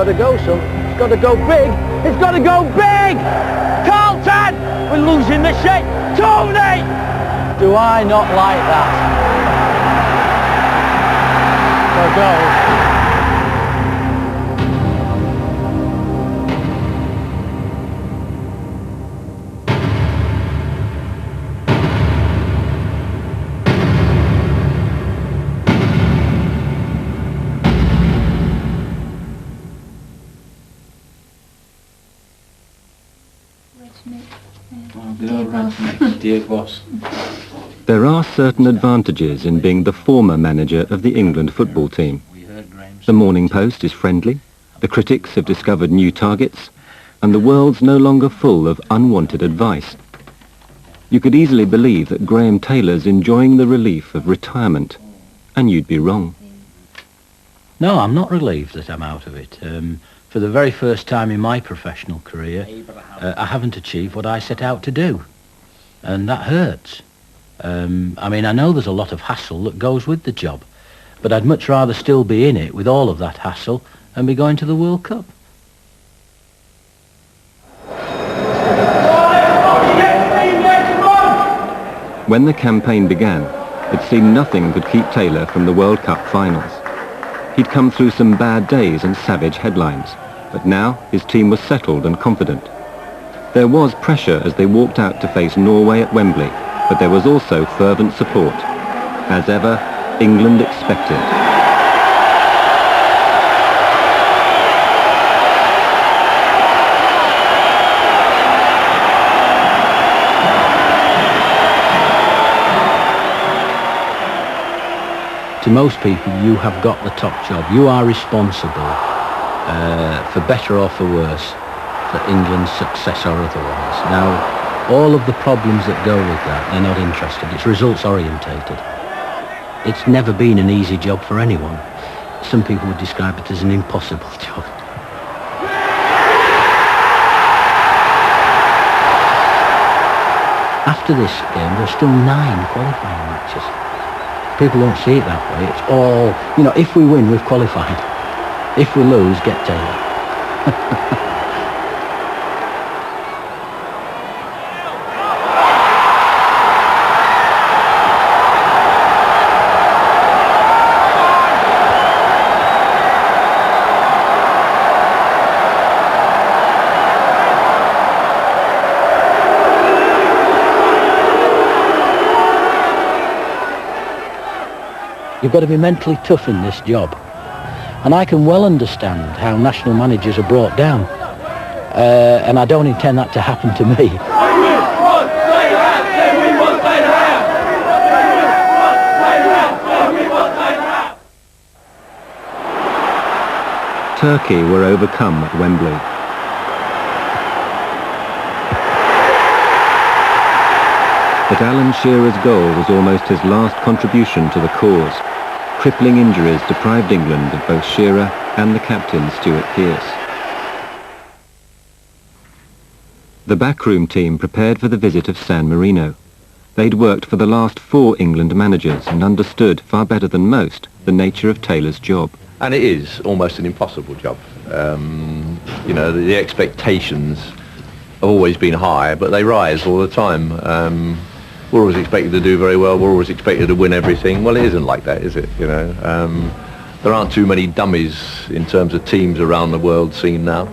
got to go, son. It's got to go big. It's got to go big! Carlton! We're losing the shape. Tony! Do I not like that? Go. Dear boss. There are certain advantages in being the former manager of the England football team. The Morning Post is friendly, the critics have discovered new targets, and the world's no longer full of unwanted advice. You could easily believe that Graham Taylor's enjoying the relief of retirement, and you'd be wrong. No, I'm not relieved that I'm out of it. For the very first time in my professional career, I haven't achieved what I set out to do. And that hurts. I mean, I know there's a lot of hassle that goes with the job, but I'd much rather still be in it with all of that hassle and be going to the World Cup. When the campaign began, it seemed nothing could keep Taylor from the World Cup finals. He'd come through some bad days and savage headlines, but now his team was settled and confident. There was pressure as they walked out to face Norway at Wembley, but there was also fervent support. As ever, England expected. To most people, you have got the top job. You are responsible, for better or for worse, for England's success or otherwise. Now, all of the problems that go with that, they're not interested. It's results orientated. It's never been an easy job for anyone. Some people would describe it as an impossible job. After this game, there's still 9 qualifying matches. People don't see it that way. It's all, you know, if we win, we've qualified. If we lose, get Taylor. You've got to be mentally tough in this job. And I can well understand how national managers are brought down. And I don't intend that to happen to me. Turkey were overcome at Wembley. But Alan Shearer's goal was almost his last contribution to the cause. Crippling injuries deprived England of both Shearer and the captain Stuart Pearce. The backroom team prepared for the visit of San Marino. They'd worked for the last 4 England managers and understood far better than most the nature of Taylor's job. And it is almost an impossible job. You know, the expectations have always been high, but they rise all the time. We're always expected to do very well. We're always expected to win everything. Well, it isn't like that, is it? You know, there aren't too many dummies in terms of teams around the world scene now.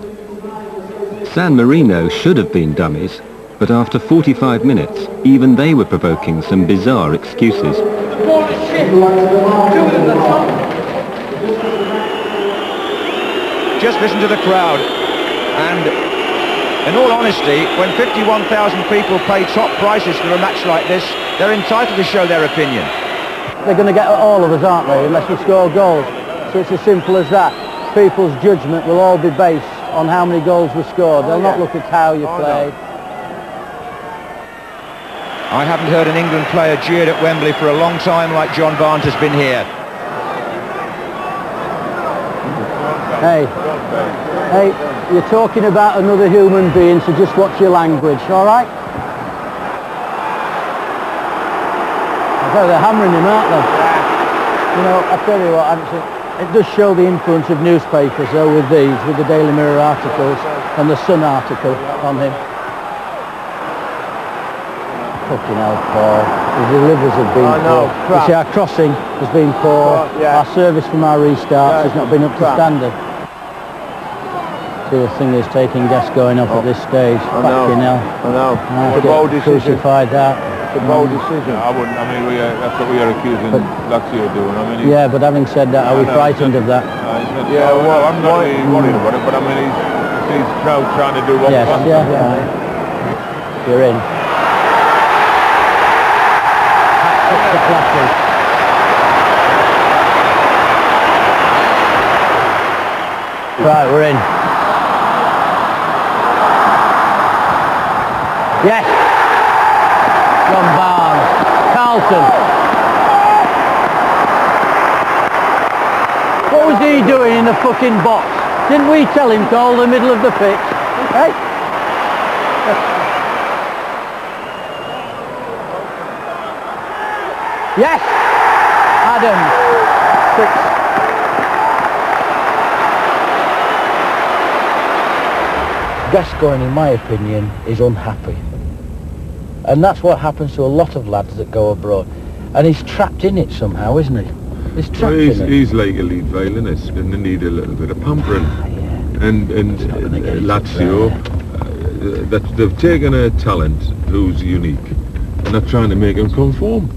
San Marino should have been dummies, but after 45 minutes, even they were provoking some bizarre excuses. Just listen to the crowd, and in all honesty, when 51,000 people pay top prices for a match like this, they're entitled to show their opinion. They're going to get all of us, aren't they, unless we score goals. So it's as simple as that. People's judgment will all be based on how many goals were scored. They'll not look at how you played. I haven't heard an England player jeered at Wembley for a long time like John Barnes has been here. Hey, you're talking about another human being, so just watch your language, all right? I tell you, they're hammering him, aren't they? You know, I tell you what, Anthony, It does show the influence of newspapers, though, with these, with the Daily Mirror articles and the Sun article on him. Fucking hell, Paul. The delivers have been poor. You see, our crossing has been poor. Our service from our restarts has not been up to standard. See, the thing is taking Gascoigne off at this stage. Fucking hell. I know. The bold decision. Crucified that. The bold decision. I wouldn't. I mean, that's what we are accusing Lazio of doing. I mean, yeah, but having said that, are we frightened of that? Yeah, well, I'm not really worried about it, but I mean, he's now trying to do what he wants. Yeah, right. You're in. Right, we're in. Yes. John Barnes. Carlton. What was he doing in the fucking box? Didn't we tell him to hold the middle of the pitch? Hey? Yes! Adams. 6. Gascoigne, in my opinion, is unhappy. And that's what happens to a lot of lads that go abroad. And he's trapped in it somehow, isn't he? He's trapped in it. He's like a lead violinist, and they need a little bit of pampering. And Lazio, that they've taken a talent who's unique, and they're trying to make him conform.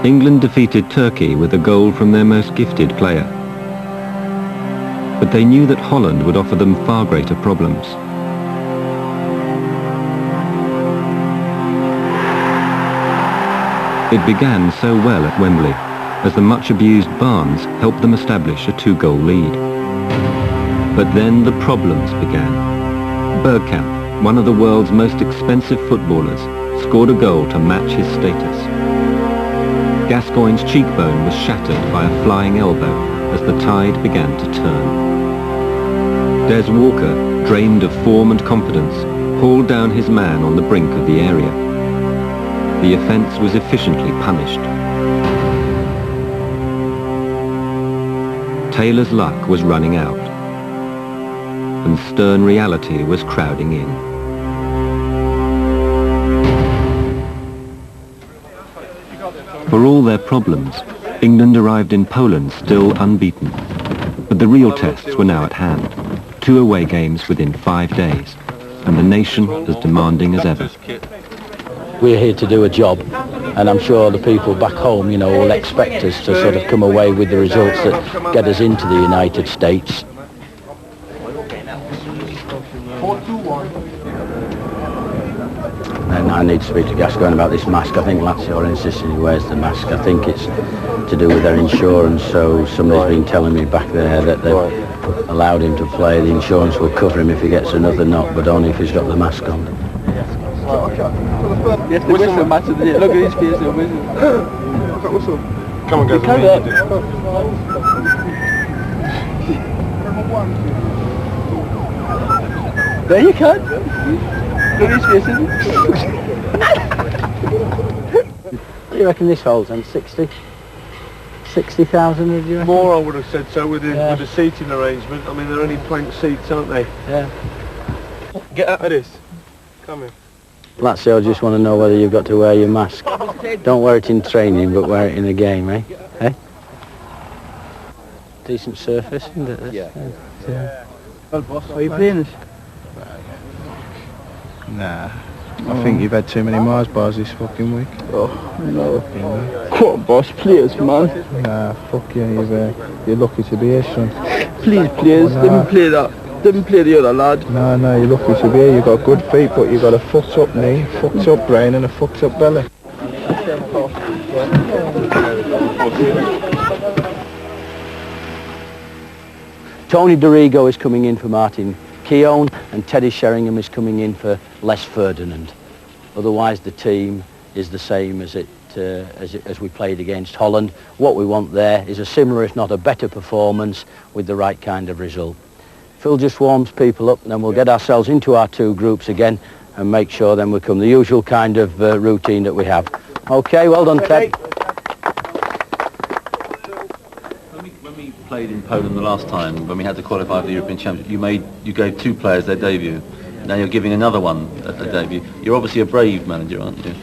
England defeated Turkey with a goal from their most gifted player. But they knew that Holland would offer them far greater problems. It began so well at Wembley, as the much-abused Barnes helped them establish a 2-goal lead. But then the problems began. Bergkamp, one of the world's most expensive footballers, scored a goal to match his status. Gascoigne's cheekbone was shattered by a flying elbow as the tide began to turn. Des Walker, drained of form and confidence, hauled down his man on the brink of the area. The offence was efficiently punished. Taylor's luck was running out, and stern reality was crowding in. For all their problems, England arrived in Poland still unbeaten. But the real tests were now at hand. 2 away games within 5 days, and the nation as demanding as ever. We're here to do a job, and I'm sure the people back home, you know, will expect us to sort of come away with the results that get us into the United States. And I need to speak to Gascoigne about this mask. I think Lazio are insisting he wears the mask. I think it's to do with their insurance, so somebody's been telling me back there that they've allowed him to play. The insurance will cover him if he gets another knock, but only if he's got the mask on. You have to whistle, Matt. Look at his face, he'll whistle. Come on, guys. There you can. Look at his face. What do you reckon this holds then? 60,000, would you reckon? More, I would have said so, with the seating arrangement. I mean, they're only plank seats, aren't they? Yeah. Get out of this. Come here. Lazio just want to know whether you've got to wear your mask. Don't wear it in training, but wear it in a game, eh? Eh? Decent surface, isn't it? Yeah. Well, boss, are you playing it? Nah. I think you've had too many Mars bars this fucking week. Oh, no. Come on, boss, players, man. Nah, fuck you, you're lucky to be here, son. Please, players, didn't play that. Didn't play the other lad. No, you're lucky to be here. You've got good feet, but you've got a fucked up knee, fucked up brain and a fucked up belly. Tony Dorigo is coming in for Martin Keown, and Teddy Sheringham is coming in for Les Ferdinand. Otherwise the team is the same as we played against Holland. What we want there is a similar, if not a better performance with the right kind of result. Phil just warms people up, and then we'll get ourselves into our 2 groups again and make sure then we come the usual kind of routine that we have. Okay, well done, Ted. played in Poland the last time when we had to qualify for the European Championship, you gave 2 players their debut. Now you're giving another one a debut. You're obviously a brave manager, aren't you?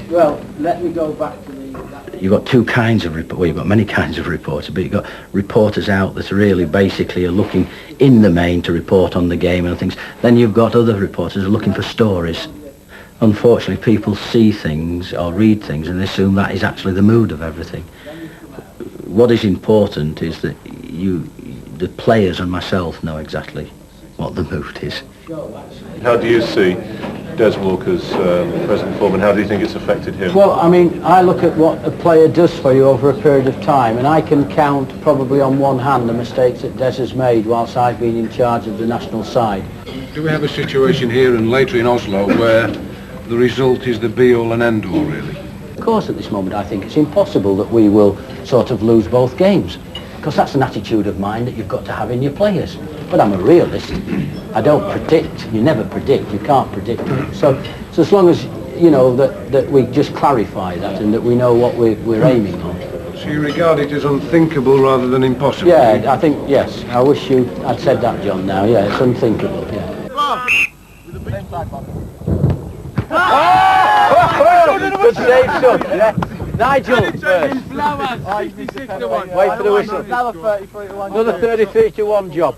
Well, let me go back to the... You've got two kinds of well, you've got many kinds of reporters, but you've got reporters out that really basically are looking in the main to report on the game and things. Then you've got other reporters who are looking for stories. Unfortunately, people see things or read things and they assume that is actually the mood of everything. What is important is that the players and myself know exactly what the mood is. How do you see Des Walker's present form, and how do you think it's affected him? Well, I mean, I look at what a player does for you over a period of time, and I can count probably on one hand the mistakes that Des has made whilst I've been in charge of the national side. Do we have a situation here and later in Oslo where the result is the be-all and end-all, really? Of course, at this moment, I think it's impossible that we will sort of lose both games, because that's an attitude of mind that you've got to have in your players. But I'm a realist. I don't predict. You never predict. You can't predict. So as long as, you know, that we just clarify that and that we know what we're aiming on. So you regard it as unthinkable rather than impossible? Yeah, I think, yes. I wish I'd said that, John, now. Yeah, it's unthinkable, yeah. Good save, son. Yeah. Nigel first. Wait for the whistle. Another 33-1 job.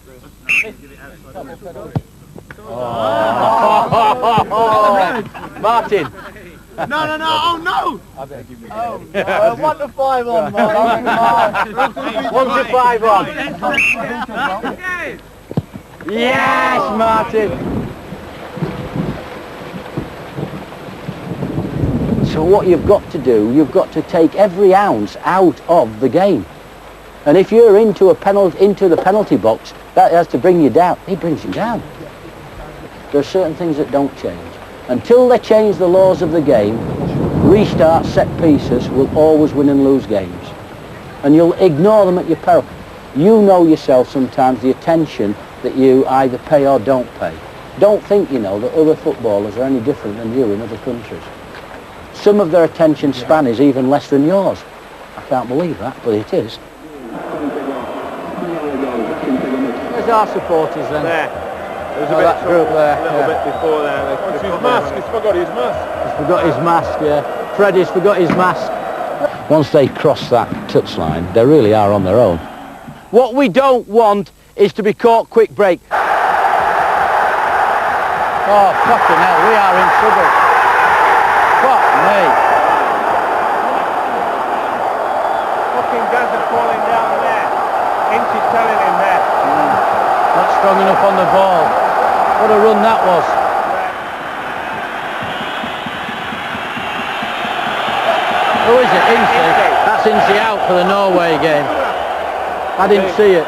Martin. No, oh no! I better give you 1 to 5 on, Martin. 1 to 5 on. Yes, Martin. So what you've got to do, you've got to take every ounce out of the game. And if you're into the penalty box, that has to bring you down. He brings you down. There are certain things that don't change. Until they change the laws of the game, restart set pieces will always win and lose games. And you'll ignore them at your peril. You know yourself sometimes the attention that you either pay or don't pay. Don't think, you know, that other footballers are any different than you in other countries. Some of their attention span is even less than yours. I can't believe that, but it is. Where's our supporters then? There. There's that group there. A little bit before there. What's his mask? He's forgot his mask. He's forgot his mask, yeah. Freddie's forgot his mask. Once they cross that touchline, they really are on their own. What we don't want is to be caught quick break. Oh, fucking hell, we are in trouble. Fuck me. Fucking Desert falling down there. Inch's telling him there. Not strong enough on the ball. What a run that was. Who is it? Incy? That's Incy out for the Norway game. I didn't see it.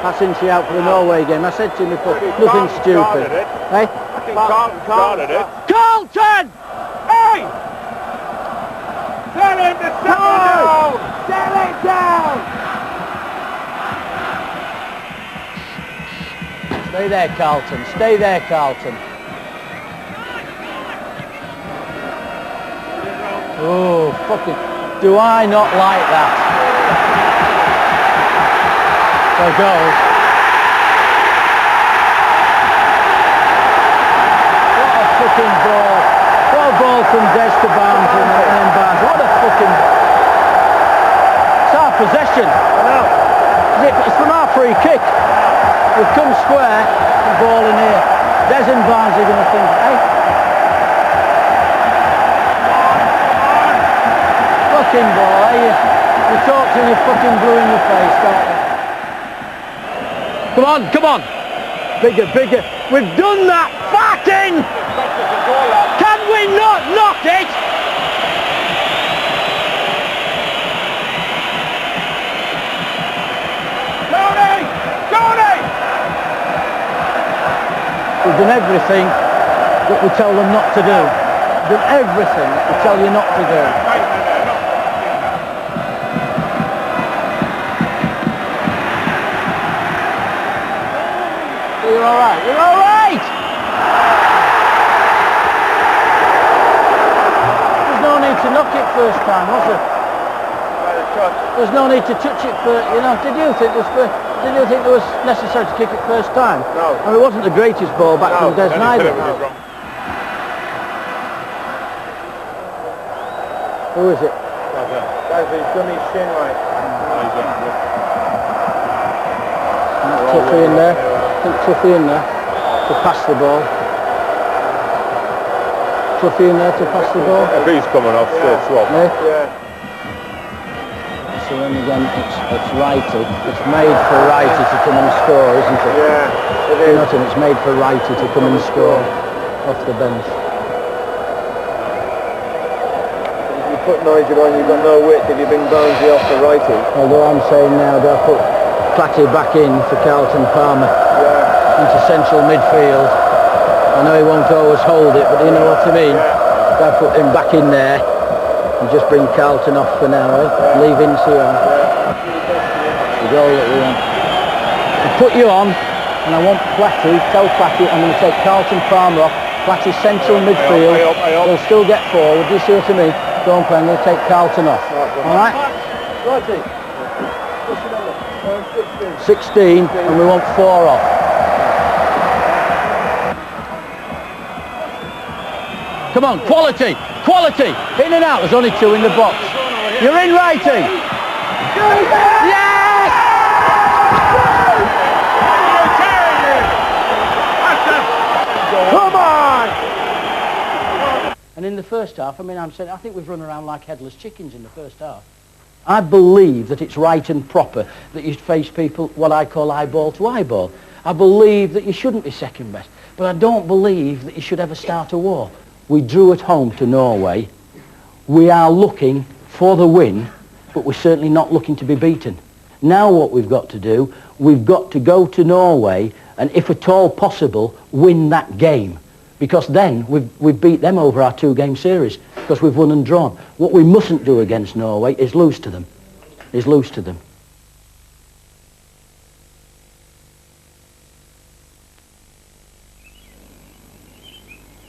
That's Incy out for the Norway game. I said to him before, nothing stupid. Hey? I think Carlton started it. Carlton! Hey! Tell him to settle down! Settle it down! Stay there, Carlton. Stay there, Carlton. Oh, fucking... Do I not like that? So goal. What a fucking ball. What a ball from Des to Barnes and then Barnes. What a fucking... It's our possession. It's from our free kick. We've come square and ball in here. Des and Barnes are going to think, hey. Fucking ball, eh? You talk to me fucking blue in the face, don't you? Come on, come on. Bigger, bigger. We've done that. Fucking! Can we not knock it? Tony! Tony! We've done everything that we tell them not to do. We've done everything that we tell you not to do. You're all right. You're all right. There's no need to knock it first time, was there? There's no need to touch it for, you know, did you think it was necessary to kick it first time? No. I mean, it wasn't the greatest ball back from Des neither. Who is it? He's done his shin like. Tuffy in there. I think Tuffy in there to pass the ball. Tuffy in there to pass the ball. If he's coming off, swap. Yeah. So then again, it's Righty. It's made for Righty to come and score, isn't it? Yeah, it is. You know what I mean? It's made for Righty to come and score off the bench. If you put Nigel on, you've got no width. If you bring Barnsley off the Righty. Although I'm saying now they'll put Platty back in for Carlton Palmer into central midfield. I know he won't always hold it, but you know what I mean? They'll put him back in there. And just bring Carlton off for now, leave Incy on. The goal that we want. I'll put you on, and I want Platty, tell Platty I'm going to take Carlton Palmer off. Platty central midfield. They'll still get forward, do you see what I mean? Don't play, I'm going to take Carlton off. Alright? 16, and we want 4 off. Come on, quality! Quality! In and out, there's only 2 in the box. You're in, Righty! Yes! Come on! And in the first half, I mean, I think we've run around like headless chickens in the first half. I believe that it's right and proper that you face people what I call eyeball to eyeball. I believe that you shouldn't be second best, but I don't believe that you should ever start a war. We drew at home to Norway. We are looking for the win, but we're certainly not looking to be beaten. Now what we've got to do, we've got to go to Norway and, if at all possible, win that game. Because then we've beat them over our 2-game series, because we've won and drawn. What we mustn't do against Norway is lose to them.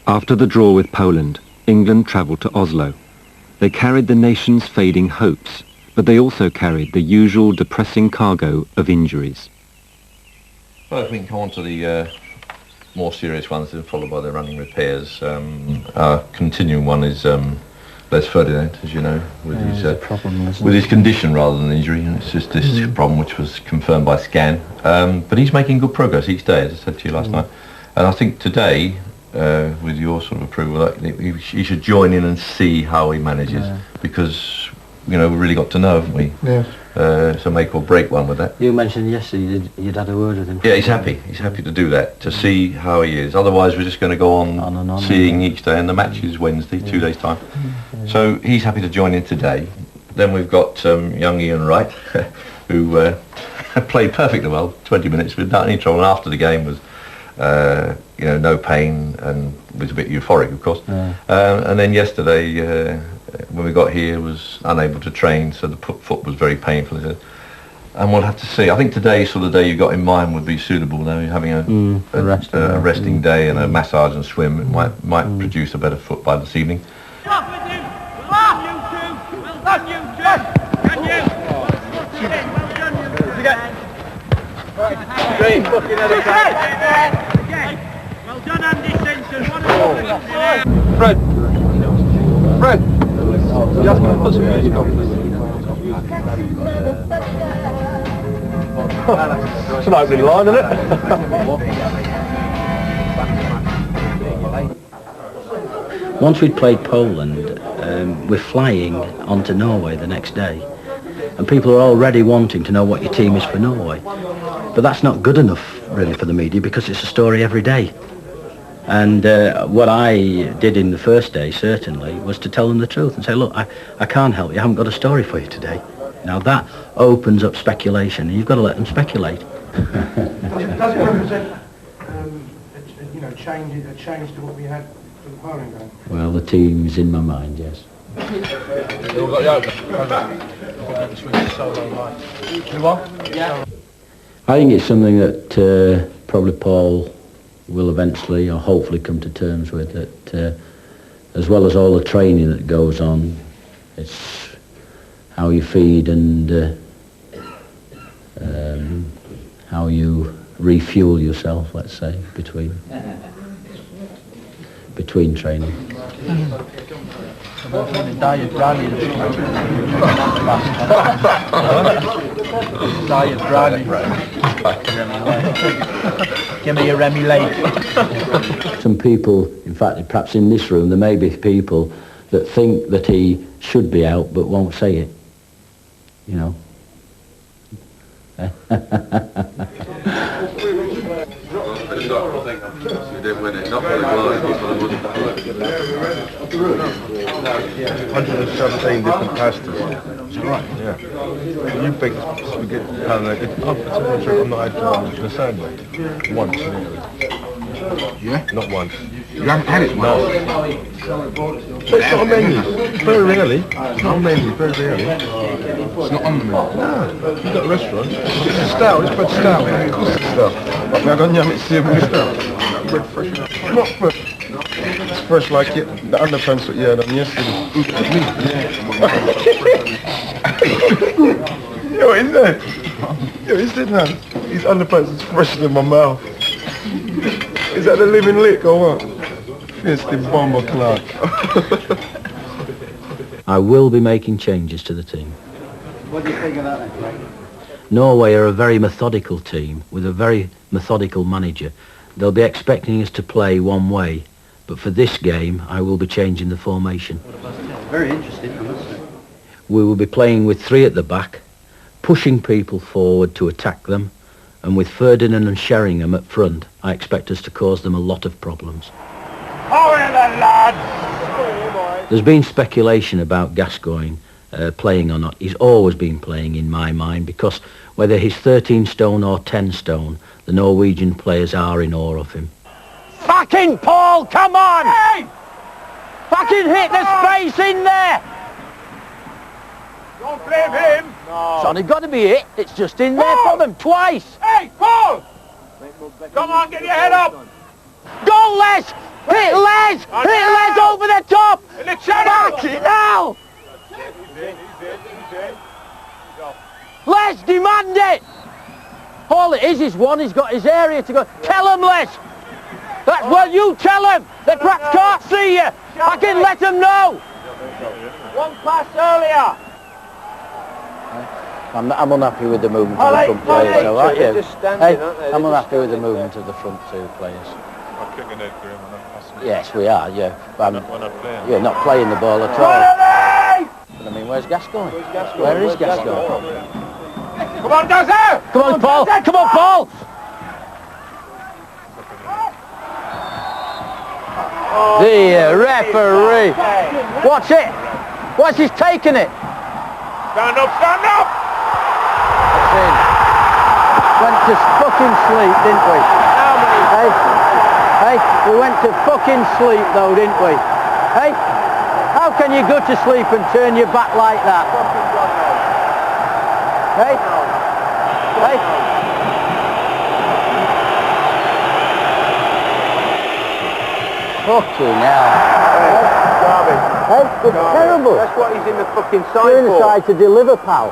After the draw with Poland, England travelled to Oslo. They carried the nation's fading hopes, but they also carried the usual depressing cargo of injuries. Well, if we can come on to the more serious ones, then followed by the running repairs. Our continuing one is Les Ferdinand, as you know, with his condition rather than injury, and it's just this problem which was confirmed by scan. But he's making good progress each day, as I said to you last night. And I think today, with your sort of approval, he should join in and see how he manages, because you know, we really got to know, haven't we? Yeah. So make or break one with that. You mentioned yesterday you'd had a word with him. Yeah, he's happy. He's happy to do that, to see how he is. Otherwise, we're just going to go on seeing each day, and the match is Wednesday, 2 days' time. So he's happy to join in today. Then we've got young Ian Wright, who played perfectly well, 20 minutes without any trouble, and after the game was, you know, no pain, and was a bit euphoric, of course. And then yesterday, when we got here, was unable to train, so the foot was very painful. And we'll have to see. I think today's sort of day you got in mind would be suitable, though. Having a resting day and a massage and swim, it might produce a better foot by this evening. Great looking at it. Well done, Andy Simpson. Fred. You have to put some music on. It's an opening line, isn't it? Once we'd played Poland, we're flying onto Norway the next day, and people are already wanting to know what your team is for Norway. But that's not good enough, really, for the media, because it's a story every day. And what I did in the first day, certainly, was to tell them the truth and say, look, I can't help you, I haven't got a story for you today. Now that opens up speculation, and you've got to let them speculate. Does it represent a change to what we had for the Poland game? Well, the team is in my mind, yes. I think it's something that probably Paul will eventually or hopefully come to terms with, that as well as all the training that goes on, it's how you feed and how you refuel yourself, let's say, between training. Diet Bradley. Diet Bradley. Give me a Remy Lake. Some people, in fact, perhaps in this room, there may be people that think that he should be out but won't say it. You know. You didn't win it, not very well. 117 different pastas. Is that right? Yeah. You picked spaghetti. I'm not had the same way. Once. Yeah? Not once. You haven't had it No. once? But it's not on menu. Very rarely. It's not on menu, very rarely. It's not on the menu? No. You've got a restaurant. It's stout, it's bread stout. Of course it's stout. I don't know it's stout. Bread fresh. Not fresh. It's fresh like it. The underpants that you had on yesterday. Yo, what is that? Yo, is it now? These underpants is fresher than my mouth. Is that the living lick or what? It's the bomber Clark. I will be making changes to the team. What do you think of that then, Craig? Norway are a very methodical team with a very methodical manager. They'll be expecting us to play one way, but for this game I will be changing the formation. Very interesting, I must say. We will be playing with 3 at the back, pushing people forward to attack them, and with Ferdinand and Sheringham at front, I expect us to cause them a lot of problems. There's been speculation about Gascoigne playing or not. He's always been playing in my mind, because whether he's 13 stone or 10 stone, the Norwegian players are in awe of him. Fucking Paul, come on! Hey! Fucking hit the space in there! Don't blame him! No. It's only got to be hit. It's just in there from him twice. Hey, Paul! Come on, get your head up! Go, Les! Hit Les! Hit Les over the top! In the channel! Back it now! He's in. Les, demand it! All it is one, he's got his area to go. Tell him, Les! That's well, you tell him! They perhaps can't see you! I can let them know! One pass earlier! I'm unhappy with the movement of the front players, though, aren't you? Hey, I'm unhappy with the movement of the front 2 players. Yes, we are, yeah. But yeah, not playing the ball at all. But I mean, where's Gascoigne? Where is Gascoigne? Come on, Dazza! Come on, Paul! Come on, Paul! The referee! Watch it! Watch, he's taking it! Stand up, stand up! That's in. Went to fucking sleep, didn't we? How many? Hey, we went to fucking sleep though, didn't we? Hey, how can you go to sleep and turn your back like that? Hey, hey. Fucking hell. Garbage. Hey, it's terrible. That's what he's in the fucking side You're for. inside to deliver, pal.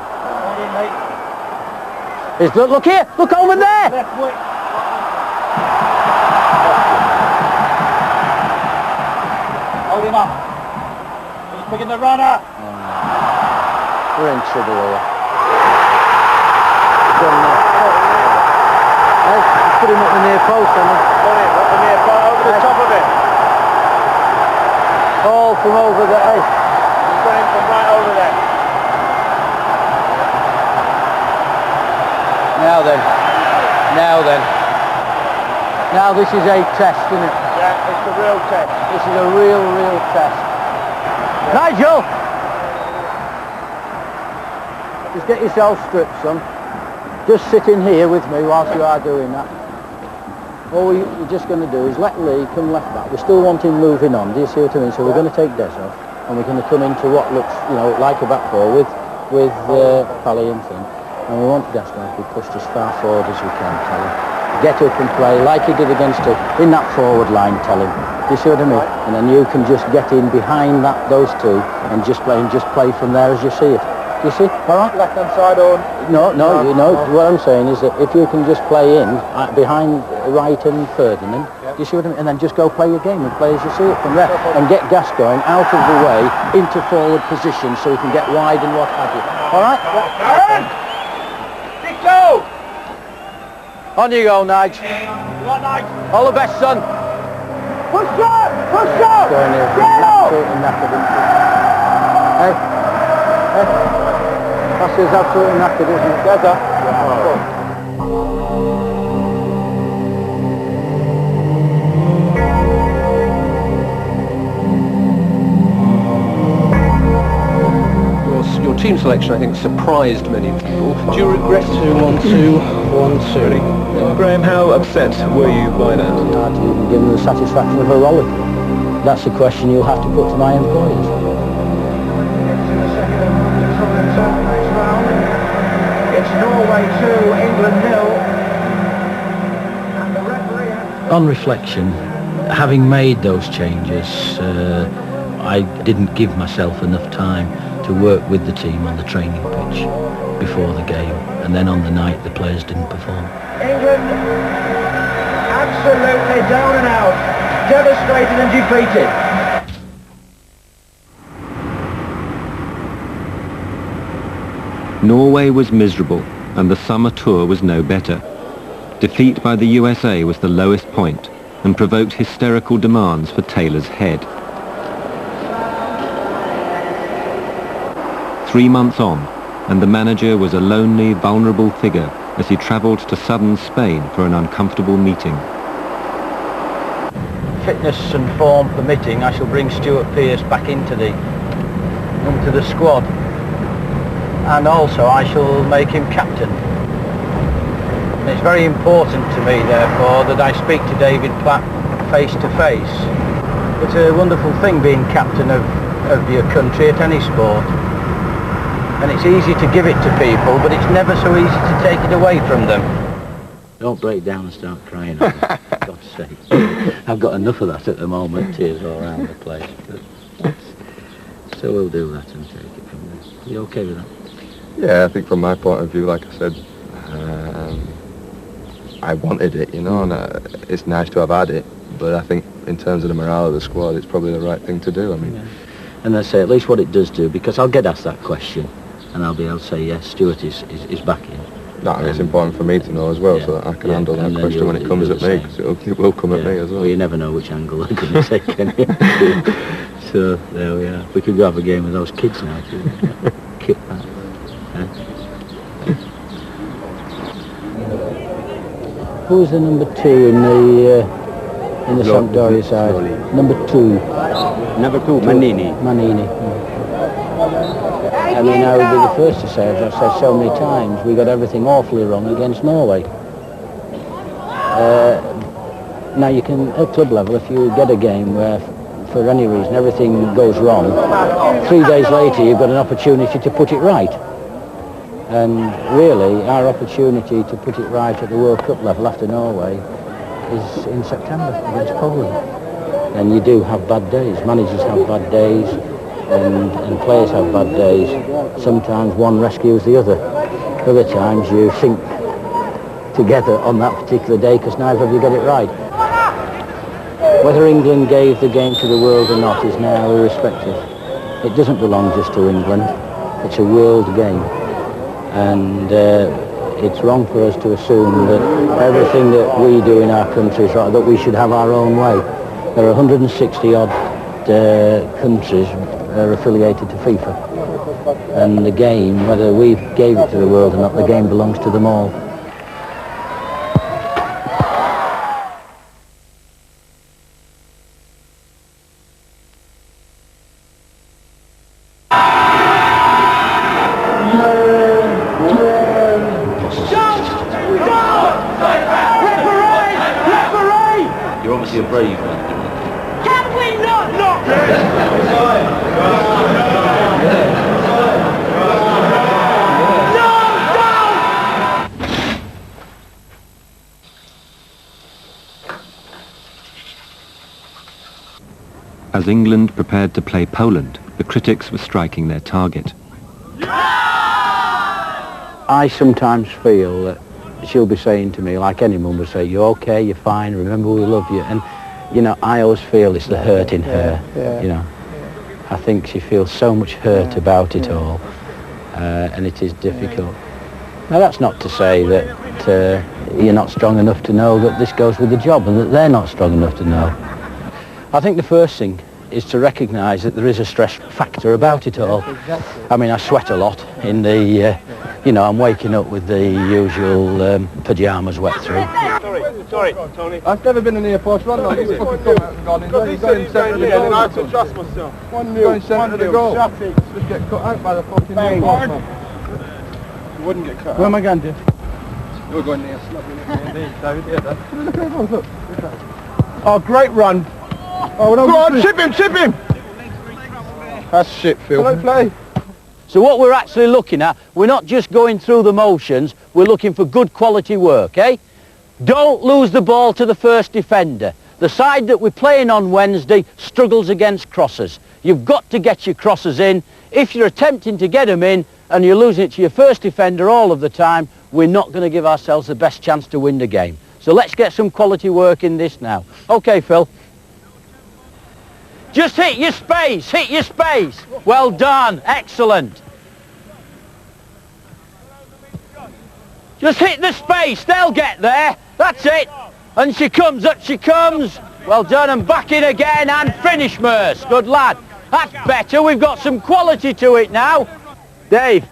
Look here, look over there. Hold him up. He's picking the runner. We're in trouble here. Hey, put him up the near post, haven't we? Put him up the near post, over the top of it. All from over there. Hey. Put him from right over there. Now then. Now this is a test, isn't it? Yeah, it's a real test. This is a real test. Nigel! Just get yourself stripped, son. Just sit in here with me whilst you are doing that. All you're just going to do is let Lee come left back. We still want him moving on, do you see what I mean? So we're going to take Des off, and we're going to come into what looks, like a back four with Pally and thing. And we want Gascoigne to be pushed as far forward as we can, tell him. Get up and play like he did against us, in that forward line, tell him. Do you see what I mean? And then you can just get in behind those two and just play from there as you see it. You see? All right? Left hand side on. No, what I'm saying is that if you can just play in behind Wright and Ferdinand, you see what I mean? And then just go play your game and play as you see it from there. And get Gascoigne out of the way into forward position so he can get wide and what have you. All right? Go! On you go, Nige. All the best, son. Push up! Push up! Going here. Absolutely knackered. Hey. That's his absolutely knackered, isn't it? Get up. Your team selection, I think, surprised many people. Do you regret 1-2. Graham, how upset were you by that? Not even given the satisfaction of heroic. That's the question you'll have to put to my employers. It's Norway 2, England 0. On reflection, having made those changes, I didn't give myself enough time to work with the team on the training pitch before the game, and then on the night the players didn't perform. England absolutely down and out, devastated and defeated. Norway was miserable, and the summer tour was no better. Defeat by the USA was the lowest point, and provoked hysterical demands for Taylor's head. 3 months on, and the manager was a lonely, vulnerable figure as he travelled to southern Spain for an uncomfortable meeting. Fitness and form permitting, I shall bring Stuart Pearce back into the squad, and also I shall make him captain. And it's very important to me, therefore, that I speak to David Platt face to face. It's a wonderful thing being captain of your country at any sport. And it's easy to give it to people, but it's never so easy to take it away from them. Don't break down and start crying, for God's sake. I've got enough of that at the moment, tears all around the place. But so we'll do that and take it from there. You okay with that? Yeah, I think from my point of view, like I said, I wanted it, you know, and it's nice to have had it, but I think in terms of the morale of the squad, it's probably the right thing to do. I mean, yeah. And I say at least what it does do, because I'll get asked that question, and I'll be able to say, yes, Stuart is back in. No, I mean, it's important for me to know as well, so that I can handle that question when it comes at me, because it will come at me as well. Well, you never know which angle they're going to take, can you? So, there we are. We could go have a game with those kids now, too. Kit that. Who's the number 2 in the Sampdoria side? Number 2. Number 2, Manini. Manini. I mean, I would be the first to say, as I've said so many times, we got everything awfully wrong against Norway. Now you can, at club level, if you get a game where, for any reason, everything goes wrong, 3 days later you've got an opportunity to put it right. And really, our opportunity to put it right at the World Cup level after Norway is in September against Poland. And you do have bad days. Managers have bad days, and players have bad days. Sometimes one rescues the other. Other times you sink together on that particular day because neither of you get it right. Whether England gave the game to the world or not is now irrespective. It doesn't belong just to England. It's a world game. And it's wrong for us to assume that everything that we do in our country is right, that we should have our own way. There are 160 odd countries are affiliated to FIFA. And the game, whether we gave it to the world or not, the game belongs to them all. You're obviously a brave man. Can we not knock it? As England prepared to play Poland, the critics were striking their target. Yeah! I sometimes feel that she'll be saying to me, like any mum would say, "You're okay, you're fine, remember we love you." And, you know, I always feel it's the hurt in her, you know. I think she feels so much hurt about it all, and it is difficult. Now, that's not to say that you're not strong enough to know that this goes with the job and that they're not strong enough to know. I think the first thing is to recognise that there is a stress factor about it all. I mean, I sweat a lot in the, you know, I'm waking up with the usual pyjamas wet through. Sorry, Tony. I've never been in the airport run like this. Fucking come out and gone in. You're going centre of the goal. I have to adjust myself. 1-0. Going centre of the goal. Just get cut out by the fucking airport, man. You wouldn't get cut out. Where am I going to? You're going there, snapping it. David, yeah, Dad. Look at him, look. Oh, great run. Oh, go on, chip him! That's shit, Phil. Don't play. So what we're actually looking at, we're not just going through the motions, we're looking for good quality work, eh? Don't lose the ball to the first defender. The side that we're playing on Wednesday struggles against crosses. You've got to get your crosses in. If you're attempting to get them in and you're losing it to your first defender all of the time, we're not going to give ourselves the best chance to win the game. So let's get some quality work in this now. Okay, Phil. Just hit your space, hit your space. Well done, excellent. Just hit the space, they'll get there. That's it. And she comes, up she comes. Well done, and back in again, and finish, Merce. Good lad. That's better, we've got some quality to it now. Dave,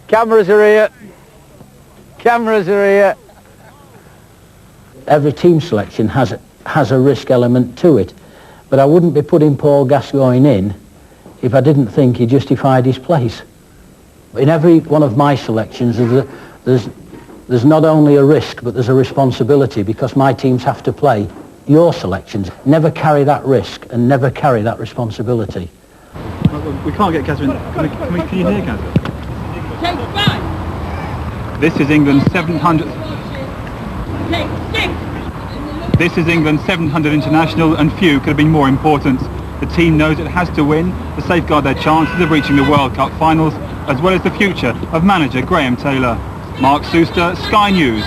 cameras are here. Cameras are here. Every team selection has a risk element to it. But I wouldn't be putting Paul Gascoigne in if I didn't think he justified his place. In every one of my selections, there's not only a risk, but there's a responsibility, because my teams have to play. Your selections never carry that risk and never carry that responsibility. We can't get Catherine. Can you hear Catherine? This is England's 700th. This is England's 700th international, and few could have been more important. The team knows it has to win to safeguard their chances of reaching the World Cup finals, as well as the future of manager Graham Taylor. Mark Suster, Sky News.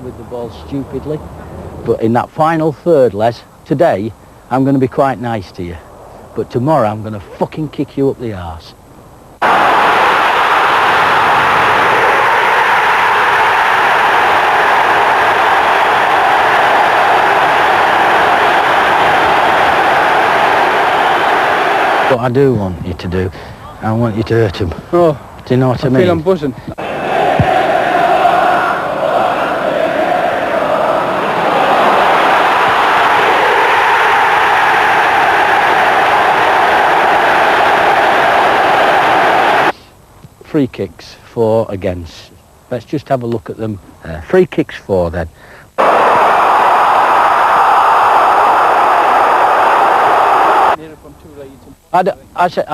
With the ball stupidly. But in that final third, Les, today, I'm going to be quite nice to you. But tomorrow I'm going to fucking kick you up the arse. What I do want you to do, I want you to hurt him. Oh, do you know what I mean? I feel I'm buzzing. Free kicks, 4 against. Let's just have a look at them. Free kicks 4 then. I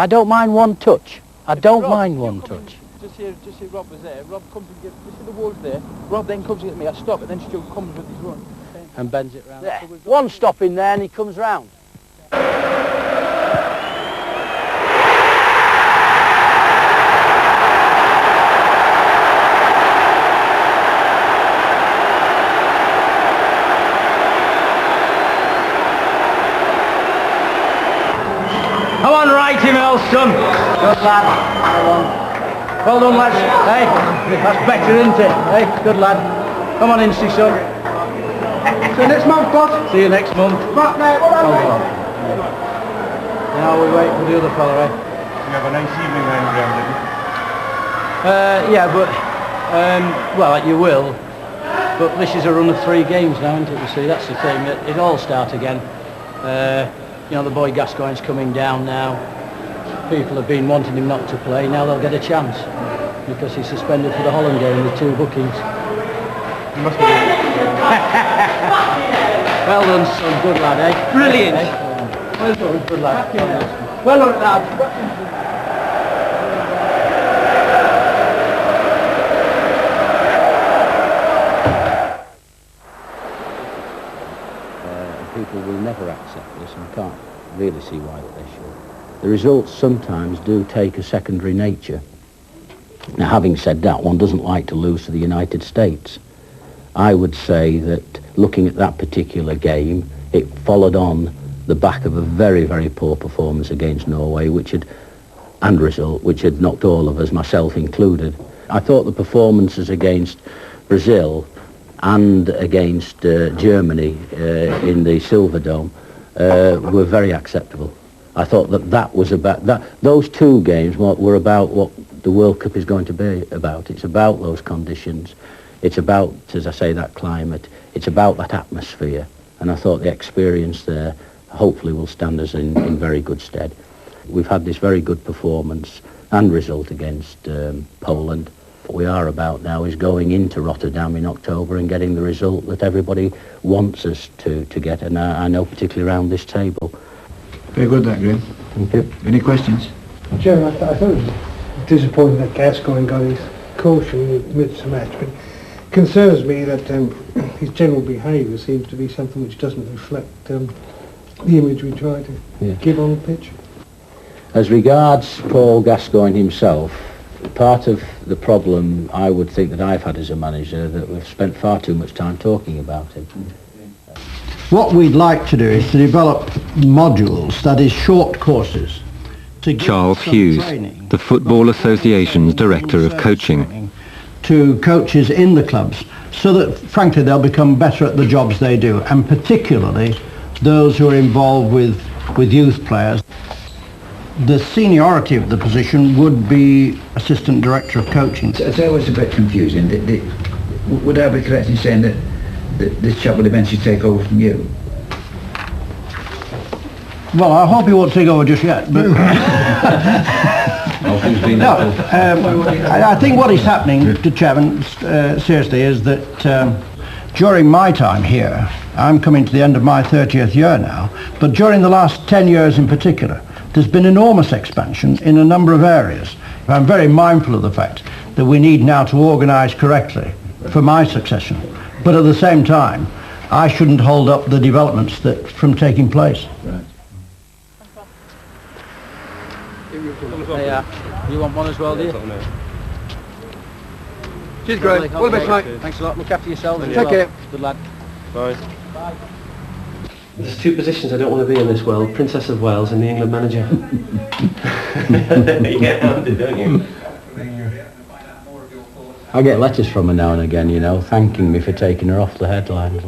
don't mind one touch. I don't mind one touch. Just see Rob was there. Rob comes and gives, you see the walls there. Rob then comes and gets me. I stop, and then Stu comes with his run. And bends it round. There. One stop in there and he comes round. Come on, right him, Elston. Good lad. Well done, lads. Hey, that's better, isn't it? Hey, good lad. Come on, Incy, son. See you next month, boss. See you next month. Back there. Hold on. Now we wait for the other fella, eh? You have a nice evening then, Graham, didn't you? Yeah, but, well, you will. But this is a run of 3 games now, isn't it? You see, that's the thing. It all start again. You know, the boy Gascoigne's coming down now. People have been wanting him not to play. Now they'll get a chance because he's suspended for the Holland game with 2 bookings. You must be Well done, son. Good lad, eh? Brilliant. Well done, good lad. Well done, lad. People will never accept this and can't really see why they should. the results sometimes do take a secondary nature. Now, having said that, one doesn't like to lose to the United States. I would say that looking at that particular game, it followed on the back of a very, very poor performance against Norway, which had knocked all of us, myself included. I thought the performances against Brazil and against Germany in the Silverdome were very acceptable. I thought that was about that. Those two games were about what the World Cup is going to be about. It's about those conditions. It's about, as I say, that climate. It's about that atmosphere. And I thought the experience there hopefully will stand us in very good stead. We've had this very good performance and result against Poland. What we are about now is going into Rotterdam in October and getting the result that everybody wants us to get, and I know particularly around this table. Very good, that, Graham. Thank you. Any questions? Chairman, I thought it was disappointing that Gascoigne got his caution amidst the match, but it concerns me that his general behaviour seems to be something which doesn't reflect the image we try to give on the pitch. As regards Paul Gascoigne himself, part of the problem I would think that I've had as a manager, that we've spent far too much time talking about him. What we'd like to do is to develop modules, that is short courses. Charles Hughes, the Football Association's Director of Coaching. To coaches in the clubs, so that frankly they'll become better at the jobs they do, and particularly those who are involved with youth players. The seniority of the position would be Assistant Director of Coaching. It's always a bit confusing. Would I be correct in saying that this chap will eventually take over from you? Well, I hope he won't take over just yet, but... I think what is happening, to Chairman, seriously, is that during my time here, I'm coming to the end of my 30th year now, but during the last 10 years in particular, there's been enormous expansion in a number of areas. I'm very mindful of the fact that we need now to organise correctly for my succession, but at the same time, I shouldn't hold up the developments from taking place. Right. You want one as well, do you? Cheers, Graham. All the best, mate. Thanks a lot. Look after yourself. Take care. Good lad. Bye. Bye. There's two positions I don't want to be in this world, Princess of Wales and the England manager. You get hounded, don't you? I get letters from her now and again, you know, thanking me for taking her off the headlines.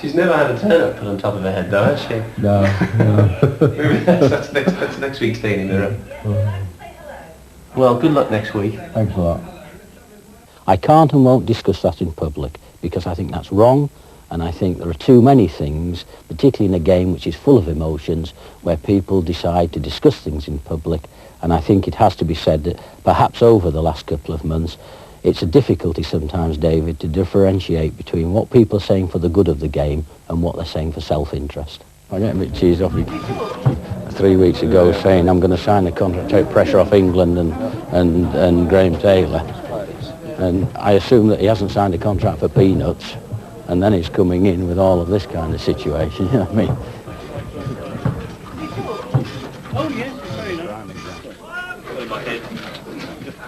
She's never had a turnip put on top of her head, though, has she? No. Maybe that's next week's Daily Mirror. Well, good luck next week. Thanks a lot. I can't and won't discuss that in public, because I think that's wrong, and I think there are too many things, particularly in a game which is full of emotions, where people decide to discuss things in public, and I think it has to be said that perhaps over the last couple of months, it's a difficulty sometimes, David, to differentiate between what people are saying for the good of the game and what they're saying for self-interest. I get a bit cheesed off 3 weeks ago saying I'm going to sign the contract, take pressure off England and Graham Taylor. And I assume that he hasn't signed a contract for peanuts, and then he's coming in with all of this kind of situation, you know what I mean?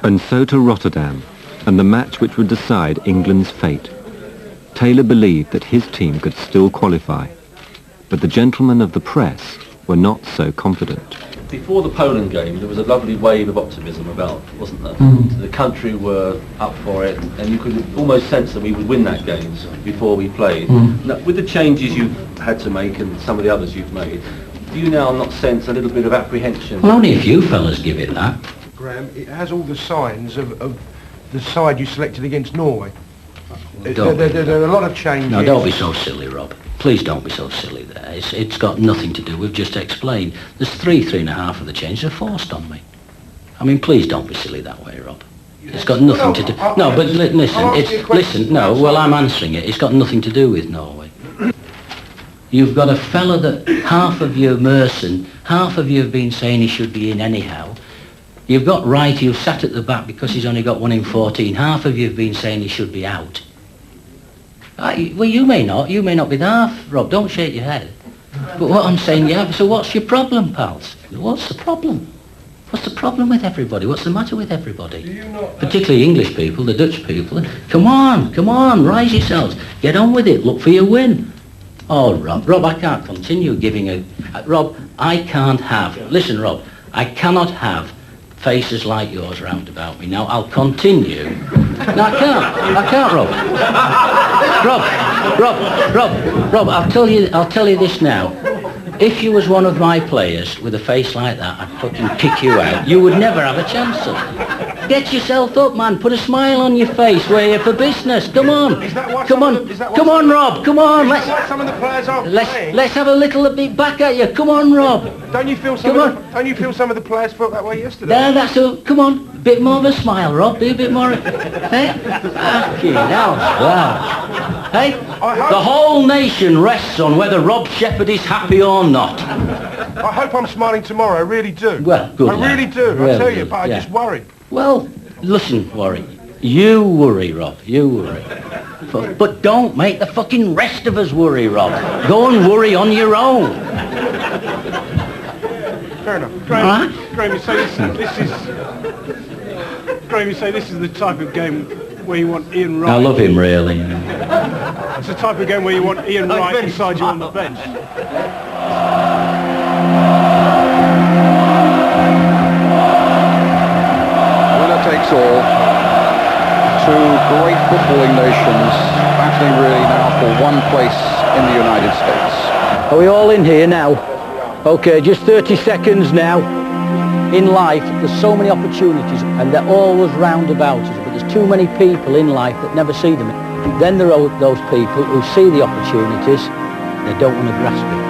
And so to Rotterdam, and the match which would decide England's fate. Taylor believed that his team could still qualify, but the gentlemen of the press were not so confident. Before the Poland game, there was a lovely wave of optimism about, wasn't there? The country were up for it, and you could almost sense that we would win that game before we played. Now, with the changes you've had to make and some of the others you've made, do you now not sense a little bit of apprehension? Well, only a few fellas give it that. Graham, it has all the signs of the side you selected against Norway. There are a lot of changes. No, don't be so silly, Rob. Please don't be so silly there. It's got nothing to do with just explained. There's 3.5 of the changes are forced on me. I mean, please don't be silly that way, Rob. It's got nothing to do... No, but listen, no, well, I'm answering it. It's got nothing to do with Norway. You've got a fella that half of you Merson, half of you have been saying he should be in anyhow. You've got Wright, who sat at the back because he's only got 1 in 14. Half of you have been saying he should be out. Well, you may not be the half, Rob. Don't shake your head. But what I'm saying, yeah, so what's your problem, pals? What's the problem? What's the problem with everybody? What's the matter with everybody? Particularly English people, the Dutch people. Come on, rise yourselves. Get on with it, look for your win. Oh, Rob, I can't continue giving a... Rob, I can't have... Listen, Rob, I cannot have faces like yours round about me. Now, I'll continue. No, I can't, Rob, I'll tell you this now. If you was one of my players with a face like that, I'd fucking kick you out. You would never have a chance of it. Get yourself up, man. Put a smile on your face. We're here for business. Come on. Come on, Rob. Come on. Some of the players are Let's have a little bit back at you. Come on, Rob. Don't you feel some of the players felt that way yesterday? Come on. A bit more of a smile, Rob. Be a bit more... Hey? Fucking hell. Wow. Hey? The whole nation rests on whether Rob Shepherd is happy or not. I hope I'm smiling tomorrow. I really do. Well, good. I really do. I tell you, but I just worry. Well, listen, worry. You worry, Rob. You worry. But don't make the fucking rest of us worry, Rob. Go and worry on your own. Fair enough. Graham, you say this is the type of game where you want Ian Wright. I love him, really. It's the type of game where you want Ian Wright beside you on the bench. Winner takes all. Two great footballing nations battling really now for one place in the United States. Are we all in here now? Okay, just 30 seconds now. In life, there's so many opportunities and they're always round about us, but there's too many people in life that never see them. Then there are those people who see the opportunities, they don't want to grasp it.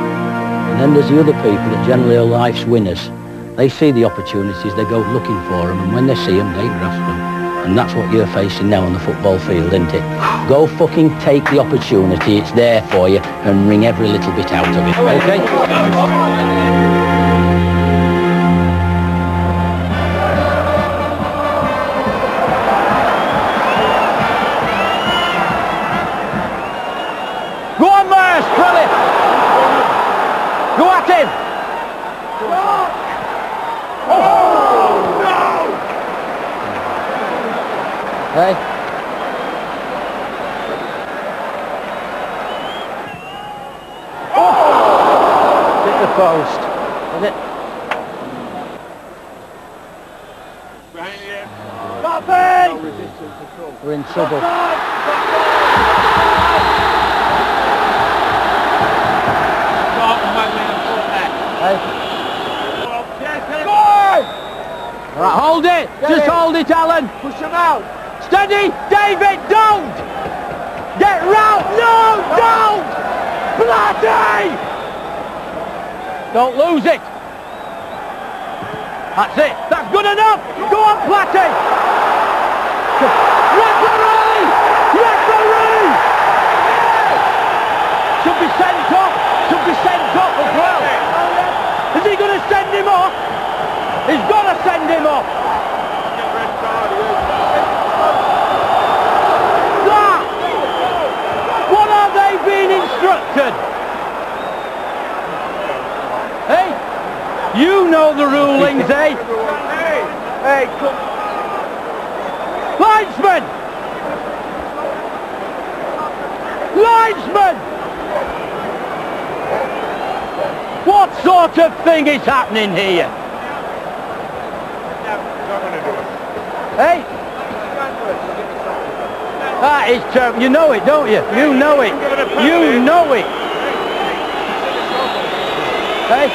And then there's the other people that generally are life's winners. They see the opportunities, they go looking for them, and when they see them, they grasp them. And that's what you're facing now on the football field, isn't it? Go fucking take the opportunity, it's there for you, and wring every little bit out of it, okay? Hey. Oh! Hit the post. Is it? We're in trouble. Hey. All right, hold it. Just hold it, Alan. Push him out. Steady, David, don't! Get round! No, don't! Bloody! Don't lose it! That's it! That's good enough! Go on, Platty! Referee! Referee! Should be sent off! Should be sent off as well! Is he going to send him off? He's got to send him off! Being instructed. Hey, you know the rulings, eh? Hey, come. Linesman! Linesman! What sort of thing is happening here? Hey? That is terrible. You know it, don't you? You know it. You know it. Hey?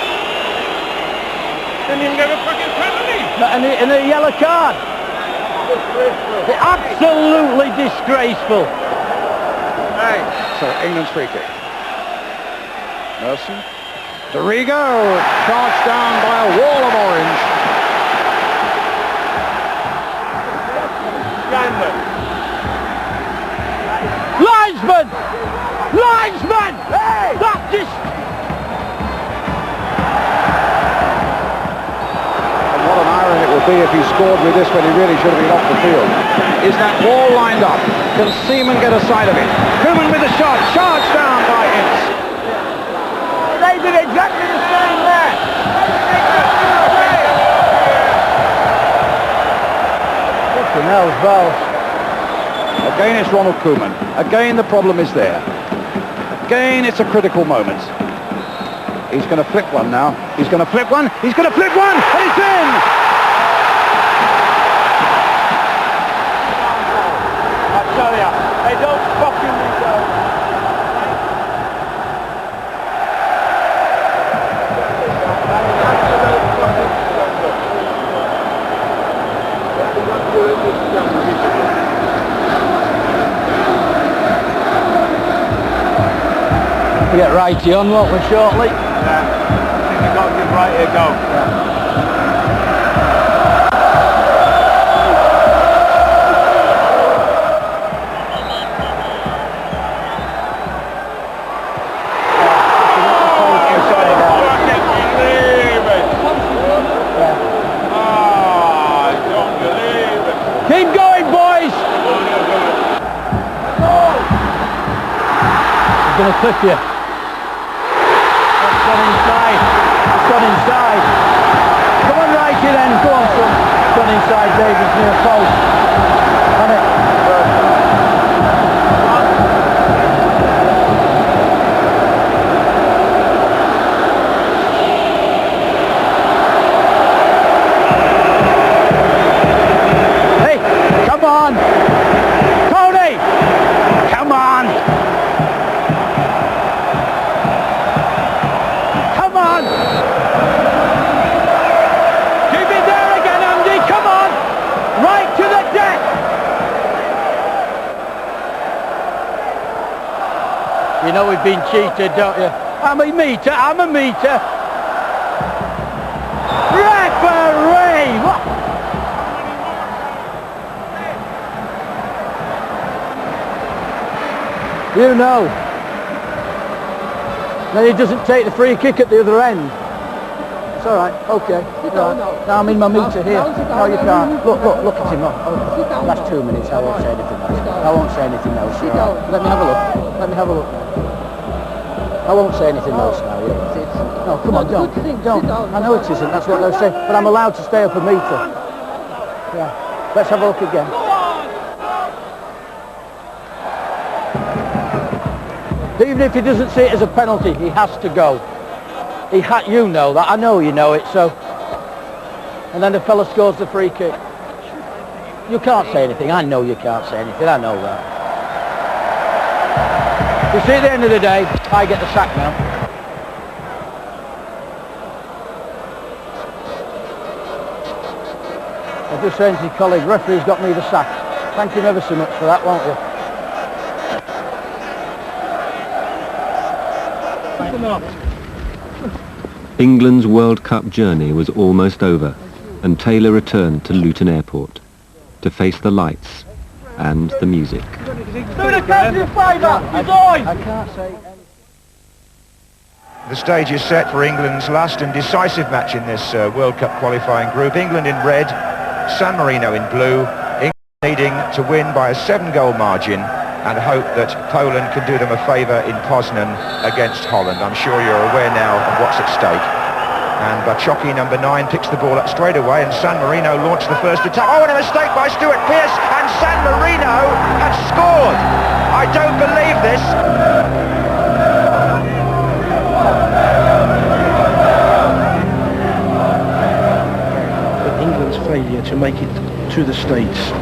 Didn't even get a fucking penalty. And a yellow card. Absolutely disgraceful. Hey. So England's free kick. Merson. Dorigo charged down by a wall of orange. Linesman! Linesman! Hey! That's just... And what an irony it would be if he scored with this when he really should have been off the field. Is that ball lined up? Can Seaman get a side of it? Koeman with a shot, charged down by Ince. They did fouls. Again, it's Ronald Koeman. Again, the problem is there. Again, it's a critical moment. He's going to flip one now. He's going to flip one. He's going to flip one. And it's in! I tell ya, they don't fucking reserve. We get righty on, won't we, shortly? Yeah, I think we've got to give right a go. Keep going, boys! He's going to clip you. It's gone inside. It's gone inside. Come on, righty then. Go on, son. It's gone inside Davies near post. On it. Come on! Tony! Come on! Come on! Keep it there again, Andy! Come on! Right to the deck! You know we've been cheated, don't you? I'm a meter! I'm a meter! Referee! What? You know. Then he doesn't take the free kick at the other end. It's all right. Okay. Right. Now I'm in my meter here. No, you can't. Look at him. Oh, last 2 minutes. I won't say anything else. I won't say anything else. Right. Let me have a look. Let me have a look. I won't say anything else now. Yeah. No, come on, don't. I know it isn't. That's what they'll say. But I'm allowed to stay up a meter. Yeah. Let's have a look again. Even if he doesn't see it as a penalty, he has to go. You know that. I know you know it, so... And then the fella scores the free kick. You can't say anything. I know you can't say anything. I know that. You see, at the end of the day, I get the sack now. I'm just saying to your colleague, referee's got me the sack. Thank him ever so much for that, won't you? England's World Cup journey was almost over, and Taylor returned to Luton Airport to face the lights and the music. I can't say. The stage is set for England's last and decisive match in this World Cup qualifying group. England in red, San Marino in blue. England needing to win by a 7-goal margin and hope that Poland can do them a favour in Poznan against Holland. I'm sure you're aware now of what's at stake. And Baciocchi, number 9, picks the ball up straight away, and San Marino launched the first attack. Oh, and a mistake by Stuart Pearce, and San Marino has scored! I don't believe this! But England's failure to make it to the States,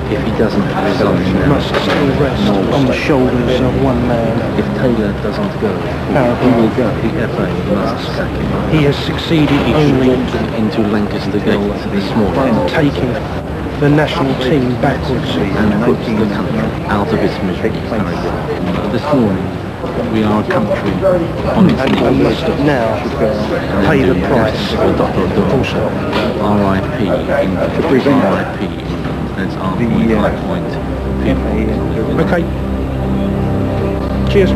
if he doesn't resign, must still rest on the shoulders of one man. If Taylor doesn't go, he will go. The FA must sack him. He has succeeded only into Lancaster Gate this morning in taking the national team backwards and put the country out of its misery. This morning we are a country on its knees. And we must now pay the price. R.I.P. R.I.P. That's our point. Okay. Cheers.